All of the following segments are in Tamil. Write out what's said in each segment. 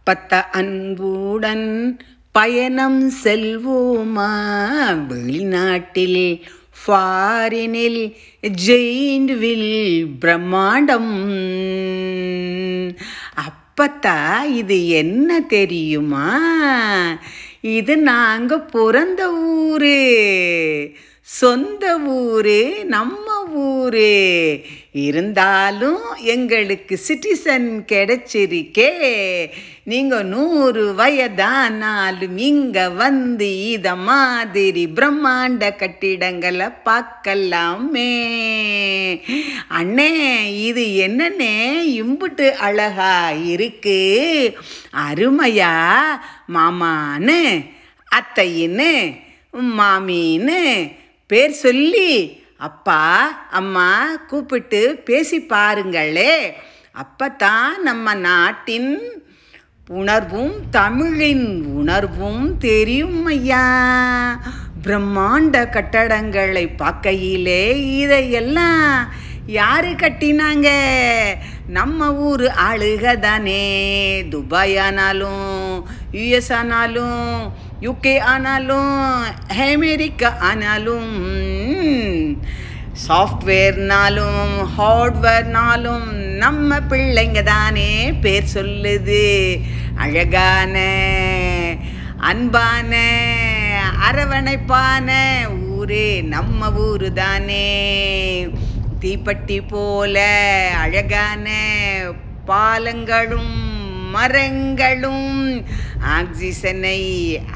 அப்பத்த அன்புடன் பயணம் செல்வோமா வெளிநாட்டில் ஃபாரினில் ஜெயின்வில் பிரம்மாண்டம். அப்பத்தா இது என்ன தெரியுமா? இது நாங்க பிறந்த ஊரு, சொந்த ஊரு, நம்ம ஊரு. இருந்தாலும் எங்களுக்கு சிட்டிசன் கிடைச்சிருக்கே. நீங்க 100 வயதானாலும் இங்க வந்து இத மாதிரி பிரம்மாண்ட கட்டிடங்களை பார்க்கலாமே. அண்ணே, இது என்னன்னே இம்புட்டு அழகா இருக்கு. அருமையா மாமான்னு, அத்தையின்னு, மாமின்னு பேர் சொல்லி அப்பா அம்மா கூப்பிட்டு பேசி பாருங்களே. அப்பத்தான் நம்ம நாட்டின் உணர்வும் தமிழின் உணர்வும் தெரியும் ஐயா. பிரம்மாண்ட கட்டடங்களை பார்க்கையிலே இதையெல்லாம் யாரு கட்டினாங்க? நம்ம ஊர் ஆளுக தானே. துபாய் ஆனாலும், யுஎஸ் ஆனாலும், யூகே ஆனாலும், அமெரிக்கா ஆனாலும், சாஃப்ட்வேர்னாலும் ஹார்ட்வேர்னாலும் நம்ம பிள்ளைங்க தானே பேர் சொல்லுது. அழகான, அன்பான, அரவணைப்பான ஊரே நம்ம ஊரு தானே. தீப்பெட்டி போல அழகான பாலங்களும் மரங்களும் ஆக்சிஜனை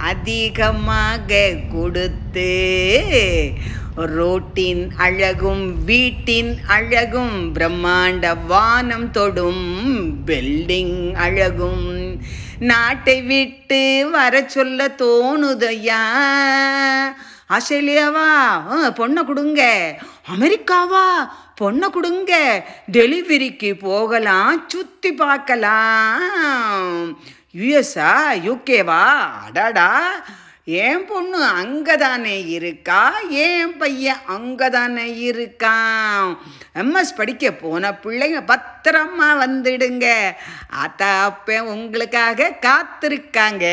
அதிகமாக கொடுத்து ரோட்டின் அழகும் வீட்டின் அழகும் பிரம்மாண்ட வானம் தொடும் பில்டிங் அழகும் நாட்டை விட்டு வர சொல்ல தோணுதையா. ஆஸ்திரேலியாவா பொண்ணை கொடுங்க, அமெரிக்காவா பொண்ணை கொடுங்க, டெலிவரிக்கு போகலாம், சுற்றி பார்க்கலாம். யுஎஸ்ஆ யூகேவா, அடாடா என் பொண்ணு அங்கே தானே இருக்கா, என் பையன் அங்கே தானே இருக்கான். எம்எஸ் படிக்க போன பிள்ளைங்க பத்திரமா வந்துடுங்க. ஆத்தா அப்ப உங்களுக்காக காத்திருக்காங்க.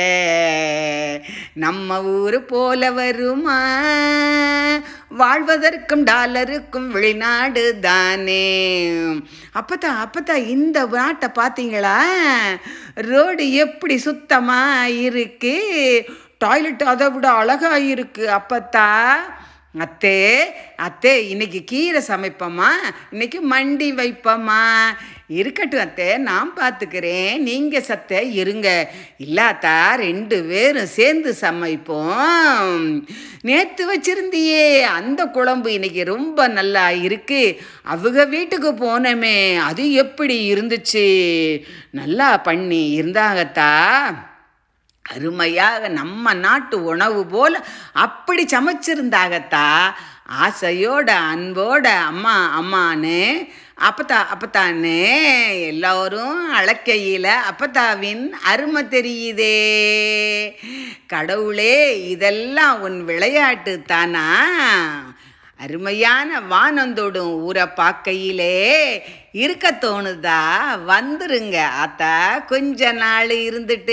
நம்ம ஊர் போல வருமா? வாழ்வதற்கும் டாலருக்கும் வெளிநாடு தானே. அப்பத்தா இந்த நாட்டை பார்த்தீங்களா? ரோடு எப்படி சுத்தமா இருக்கு, டாய்லெட் அதை விட அழகா இருக்கு. அப்பத்தா அத்தே இன்னைக்கு கீரை சமைப்போமா, இன்னைக்கு மண்டி வைப்போமா? இருக்கட்டும் அத்தே, நான் பார்த்துக்கிறேன், நீங்கள் சத்த இருங்க. இல்லாத்தா 2 பேரும் சேர்ந்து சமைப்போம். நேற்று வச்சிருந்தியே அந்த குழம்பு இன்னைக்கு ரொம்ப நல்லா இருக்கு. அவங்க வீட்டுக்கு போனோமே, அது எப்படி இருந்துச்சு? நல்லா பண்ணி இருந்தாங்கத்தா. அருமையாக நம்ம நாட்டு உணவு போல அப்படி சமைச்சிருந்தாகத்தா. ஆசையோட அன்போட அம்மான்னு அப்பத்தான்னு எல்லோரும் அழைக்கையில் அப்பத்தாவின் அருமை தெரியுதே. கடவுளே, இதெல்லாம் உன் விளையாட்டு தானா? அருமையான வானந்தோடும் ஊரை பார்க்கையிலே இருக்க தோணுதா? வந்துருங்க ஆத்தா, கொஞ்ச நாள் இருந்துட்டு